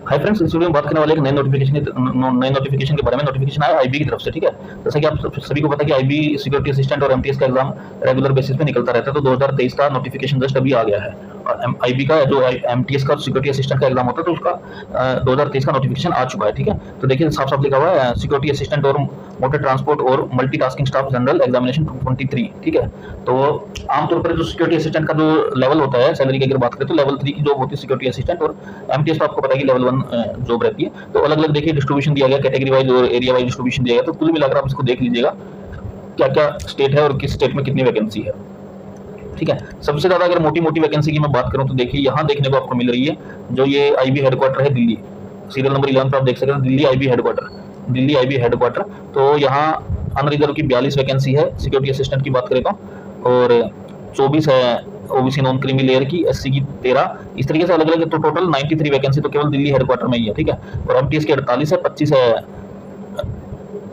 Hi friends, इस video में बात करने वाले एक नए नोटिफिकेशन के बारे में। नोटिफिकेशन आया आईबी की तरफ से, ठीक है। जैसा कि आप सभी को पता है कि आईबी सिक्योरिटी असिस्टेंट और एमटीएस का एग्जाम रेगुलर बेसिस पे निकलता रहता है, तो 2023 का नोटिफिकेशन जस्ट अभी आ गया है। और आईबी का जो एमटीएस का सिक्योरिटी असिस्टेंट का एग्जाम होता है, तो उसका 2023 का नोटिफिकेशन आ चुका है, ठीक है। तो देखिए साफ साफ लिखा हुआ है सिक्योरिटी असिस्टेंट और मोटर ट्रांसपोर्ट और मल्टीटास्किंग स्टाफ जनरल एग्जामिनेशन 23, ठीक है। तो आमतौर पर जो सिक्योरिटी असिस्टेंट का जो लेवल होता है सैलरी की अगर बात करें तो लेवल 3 की जॉब होती है सिक्योरिटी असिस्टेंट, और एमटीएस तो आपको पता है कि लेवल 1 जॉब रहती है। तो अलग अलग देखिए डिस्ट्रीब्यूशन दिया गया, कैटेगरी वाइज और एरिया वाइज डिस्ट्रीब्यूशन दिया गया। तो कुल मिलाकर आप इसको देख लीजिएगा क्या क्या स्टेट है और किस स्टेट में कितनी वैकेंसी है, ठीक है। सबसे ज्यादा अगर मोटी मोटी वैकेंसी की मैं बात करूं तो देखिए यहाँ देखने को आपको मिल रही है जो ये आईबी हेडक्वार्टर है दिल्ली, सीरियल नंबर 11 पर आप देख सकते हैं Delhi IB headquarter, Delhi IB headquarter. तो यहाँ अनरिजर्व की 42 वैकेंसी है सिक्योरिटी असिस्टेंट की बात करें तो, और 24 है ओबीसी नॉन क्रीमी लेयर की, एससी की 13, इस तरीके से अलग अलग। तो टोटल 93 वैकेंसी तो केवल दिल्ली हेडक्वार्टर में ही है, ठीक है। और एमटीएस की 48 है, 25 है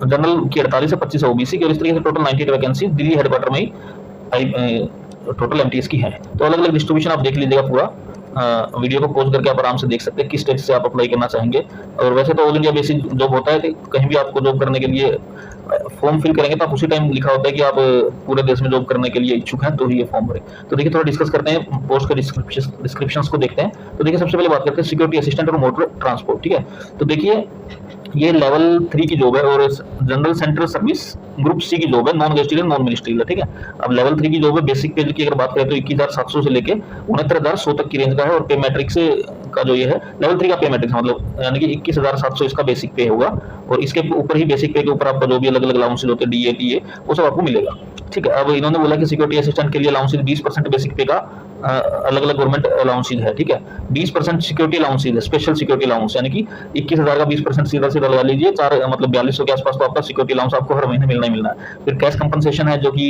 जनरल की, 48 है, 25 है ओबीसी की, और इस तरीके से टोटल 98 वैकेंसी दिल्ली हेडक्वार्टर में ही टोटल एमटीएस की है। तो अलग अलग डिस्ट्रीब्यूशन आप देख लीजिएगा पूरा। वीडियो को पॉज करके आप आराम से देख सकते हैं किस स्टेट से आप अप्लाई करना चाहेंगे। और वैसे तो ऑल इंडिया बेसिक जॉब होता है, कहीं भी आपको जॉब करने के लिए फॉर्म फिल करेंगे तो आप उसी टाइम लिखा होता है कि आप पूरे देश में जॉब करने के लिए इच्छुक हैं, तो ही ये फॉर्म भरें। तो देखिए थोड़ा डिस्कस करते हैं, पोस्ट के डिस्क्रिप्शंस को देखते हैं। तो देखिए सबसे पहले बात करते हैं सिक्योरिटी असिस्टेंट और मोटर ट्रांसपोर्ट, ठीक है। तो देखिए ये लेवल 3 की जॉब है और general central service group C की जॉब है, नॉन गेस्टिलियन नॉन मिनिस्ट्रियल, ठीक है। अब लेवल 3 की जॉब है, बेसिक पे की अगर बात करें तो 21,700 से लेके 69,100 तक की रेंज का है। और पे मैट्रिक से का जो ये है लेवल 3 का पे मैट्रिक मतलब यानी कि 21,700 इसका बेसिक पे होगा, और इसके ऊपर ही बेसिक पे के ऊपर आपका जो भी अलग अलग अलाउंसेस होते हैं डीए टीए वो सब आपको मिलेगा, ठीक है। अब इन्होंने बोला कि सिक्योरिटी असिस्टेंट के लिए अलाउंसेस 20% बेसिक पे का अलग अलग गवर्नमेंट अलाउंसेस है, ठीक है। 20% सिक्योरिटी अलाउंसेस है, स्पेशल सिक्योरिटी अलाउंस, यानी कि 21,000 का 20% सीधा सीधा लगा लीजिए, 4 मतलब 4200 के आसपास तो आपका सिक्योरिटी अलाउंस आपको हर महीने मिलना ही मिलना है। फिर कैश कंपनसेशन है जो कि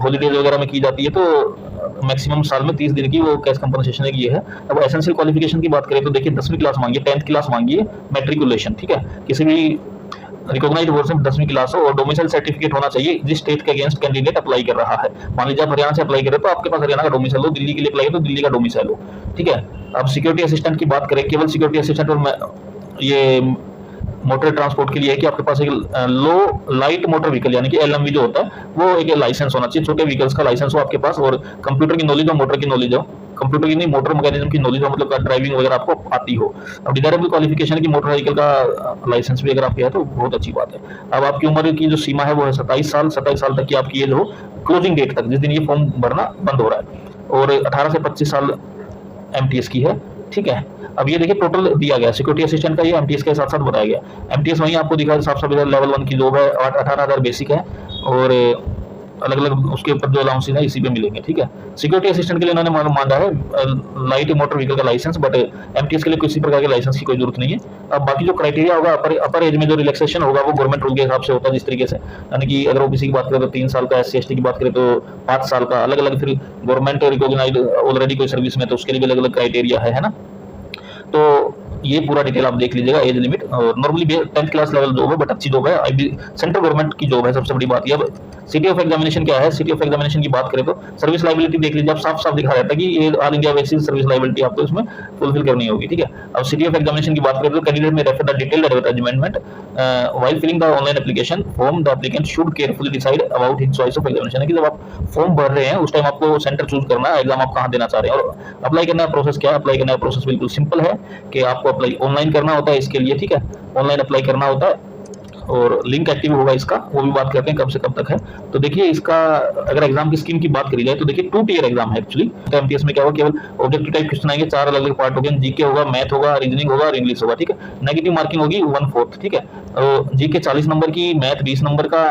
हॉलीडेज वगैरह में की जाती है, तो मैक्सिमम साल में 30 दिन की वो कैश कंपनसेशन एक ये है। अब एसेंशियल क्वालिफिकेशन की बात करें तो देखिए 10वीं क्लास मांगी है, 10th क्लास मांगी है, मैट्रिकुलेशन, ठीक है। किसी भी रिकॉग्नाइज्ड बोर्ड से 10वीं क्लास हो, और डोमिसाइल सर्टिफिकेट होना चाहिए जिस स्टेट के अगेंस्ट कैंडिडेट अप्लाई कर रहा है। मान लीजिए आप हरियाणा से अप्लाई कर रहे हो तो आपके पास हरियाणा का डोमिसाइल हो, दिल्ली के लिए अप्लाई हो तो दिल्ली का डोमिसाइल हो, ठीक है। अब सिक्योरिटी असिस्टेंट की बात करें, केवल सिक्योरिटी असिस्टेंट और ये मोटर ट्रांसपोर्ट के लिए है कि आपके पास एक लो लाइट मोटर व्हीकल यानी कि एलएमवी जो होता है वो एक लाइसेंस होना चाहिए, छोटे व्हीकल्स का लाइसेंस हो आपके पास, और कंप्यूटर की नॉलेज हो, मोटर की नॉलेज हो, कंप्यूटर की नहीं मोटर मैकेनिज्म की नॉलेज हो, मतलब ड्राइविंग वगैरह आपको आती हो। अब डिजायरेबल क्वालिफिकेशन की मोटर व्हीकल का लाइसेंस भी अगर आपके है तो बहुत अच्छी बात है। अब आपकी उम्र की जो सीमा है वो है 27 साल, 27 साल तक की आपकी एज हो क्लोजिंग डेट तक, जिस दिन ये फॉर्म भरना बंद हो रहा है, और 18 से 25 साल एमटीएस की है, ठीक है। अब ये देखिए टोटल दिया गया सिक्योरिटी असिस्टेंट का, ये एमटीएस के साथ साथ बताया गया। एमटीएस वहीं आपको दिखा साफ साफ लेवल 1 की जॉब है, 18,000 बेसिक है, और अलग अलग उसके ऊपर जो अलाउंसेस है इसी पे मिलेंगे, ठीक है। सिक्योरिटी असिस्टेंट के लिए उन्होंने मांगा है लाइट मोटर व्हीकल का लाइसेंस, बट एमटीएस के लिए किसी प्रकार के लाइसेंस की कोई जरूरत नहीं है। अब बाकी जो क्राइटेरिया होगा अपर एज में जो रिलैक्सेशन होगा वो गवर्नमेंट रूल के हिसाब से होता है, जिस तरीके से, यानी कि अगर ओबीसी की बात करें तो 3 साल का, एससी एसटी की बात करें तो 5 साल का, अलग अलग। फिर गवर्नमेंट रिकॉग्नाइज्ड ऑलरेडी कोई सर्विस में तो उसके लिए भी अलग अलग क्राइटेरिया है ना। तो ये पूरा डिटेल आप देख लीजिएगा, एज लिमिट। और normally 10th class level job है, बट अच्छी जॉब है, आईबी सेंट्रल गवर्नमेंट की जॉब है, सबसे बड़ी बात ये। अब सिटी ऑफ एग्जामिनेशन क्या है, सिटी ऑफ एग्जामिनेशन की बात करें तो सर्विस लाइबिलिटी देख लीजिए, आप साफ साफ दिखा रहता है कि ये all India basis service liability आपको इसमें फुलफिल करनी होगी, ठीक है। अब सिटी ऑफ एग्जामिनेशन की बात करें तो candidate may refer the detailed advertisement while filling the online application form, the applicant should carefully decide about his choice of examination, यानी कि जब आप फॉर्म भर रहे हैं उस टाइम आपको सेंटर चूज करना है, एग्जाम आप कहां देना चाह रहे हैं। और अप्लाई करने का प्रोसेस क्या है, अप्लाई करने का प्रोसेस बिल्कुल सिंपल है कि आपको अप्लाई ऑनलाइन करना होता है इसके लिए, ठीक है। ऑनलाइन अप्लाई करना होता है और लिंक एक्टिव होगा इसका, वो भी बात करते हैं कब से कब तक है। तो देखिए इसका अगर एग्जाम की स्कीम की बात करी जाए तो देखिए 2 टियर एग्जाम है एक्चुअली। तो एमटीएस में क्या होगा, केवल ऑब्जेक्टिव टाइप क्वेश्चन आएंगे, 4 अलग अलग पार्ट होंगे, जीके होगा, मैथ होगा, रीजनिंग होगा और इंग्लिश होगा, ठीक है। नेगेटिव मार्किंग होगी 1/4, ठीक है। जीके 40 नंबर की, मैथ 20 नंबर का,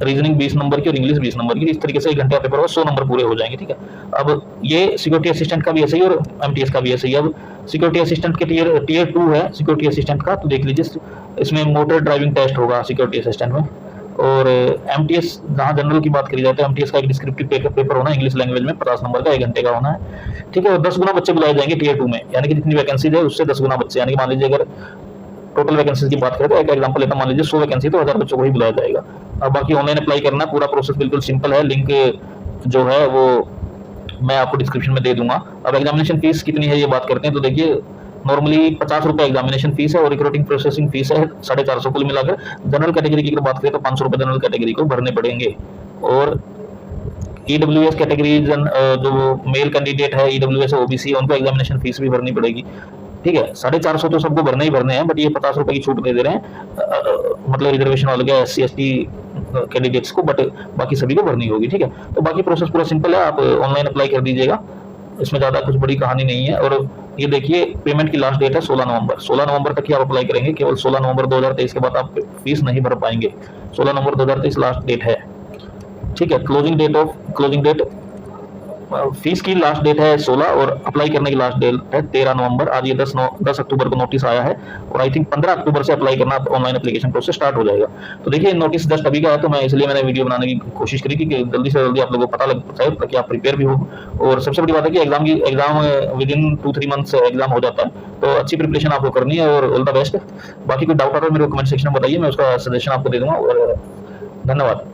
रीजनिंग 20 नंबर की और इंग्लिश 20 नंबर की, इस तरीके से 1 घंटे का पेपर होगा, 100 नंबर पूरे हो जाएंगे, ठीक है। अब ये सिक्योरिटी असिस्टेंट का भी ऐसे ही और एमटीएस का भी ऐसे ही। अब सिक्योरिटी असिस्टेंट के टीयर 2 है सिक्योरिटी असिस्टेंट का, तो देख लीजिए इसमें मोटर ड्राइविंग टेस्ट होगा सिक्योरिटी असिस्टेंट में। और एमटीएस जहां जनरल की बात करी जाती है, एमटीएस का एक डिस्क्रिप्टिव पेपर होना है इंग्लिश लैंग्वेज में, 50 नंबर का, 1 घंटे का होना है, ठीक है। और 10 गुना बच्चे बुलाए जाएंगे टीयर 2 में, यानी कि जितनी वैकेंसी है उससे 10 गुना बच्चे, यानी कि मान लीजिए अगर टोटल वैकेंसी की बात करें तो एक एग्जांपल लेता, मान लीजिए 100 वैकेंसी तो 1000 बच्चों को ही बुलाया जाएगा। अब बाकी ऑनलाइन अप्लाई करना, पूरा प्रोसेस बिल्कुल सिंपल है, लिंक जो है वो मैं आपको डिस्क्रिप्शन में दे दूंगा। अब एग्जामिनेशन फीस कितनी है ये बात करते हैं, तो देखिए नॉर्मली 50 रुपये एग्जामिनेशन फीस है और रिक्रूटिंग प्रोसेसिंग फीस है 450 कुल मिलाकर। जनरल कैटेगरी की अगर बात करें तो 500 रुपये जनरल कैटेगरी को भरने पड़ेंगे। और ईडब्ल्यूएस कैटेगरी जो मेल कैंडिडेट है, ईडब्ल्यूएस ओबीसी, उनको एग्जामिनेशन फीस भी भरनी पड़ेगी। ठीक है, 450 तो सबको भरने ही भरने हैं, बट ये 50 रुपए की छूट दे रहे हैं, मतलब रिजर्वेशन वाले क्या SC ST कैंडिडेट्स को, बट बाकी सभी को भरनी होगी। ठीक है, तो बाकी प्रोसेस पूरा सिंपल है, आप ऑनलाइन अप्लाई कर दीजिएगा, इसमें ज़्यादा कुछ बड़ी कहानी नहीं है। और ये देखिए, पेमेंट की लास्ट डेट है 16 नवंबर। 16 नवंबर तक ही आप अप्लाई करेंगे, केवल 16 नवंबर 2023 के बाद आप फीस नहीं भर पाएंगे। 16 नवंबर 2023 लास्ट डेट है। ठीक है, क्लोजिंग डेट फीस की लास्ट डेट है 16 और अप्लाई करने की लास्ट डेट है 13 नवंबर। आज ये 10 अक्टूबर को नोटिस आया है और आई थिंक 15 अक्टूबर से अप्लाई करना ऑनलाइन एप्लीकेशन प्रोसेस स्टार्ट हो जाएगा। तो देखिए, नोटिस जस्ट अभी का है, तो मैं इसलिए मैंने वीडियो बनाने की कोशिश करी कि जल्दी से जल्दी आप लोगों को पता लग जाए, ताकि आप प्रिपेयर भी हो। और सबसे बड़ी बात है कि exam with in 2-3 months exam हो जाता है, तो अच्छी प्रिपरेशन आपको करनी है और ऑल द बेस्ट। बाकी कोई डाउट आता है मेरे को कमेंट सेक्शन में बताइए, मैं उसका सजेशन आपको दे दूंगा। और धन्यवाद।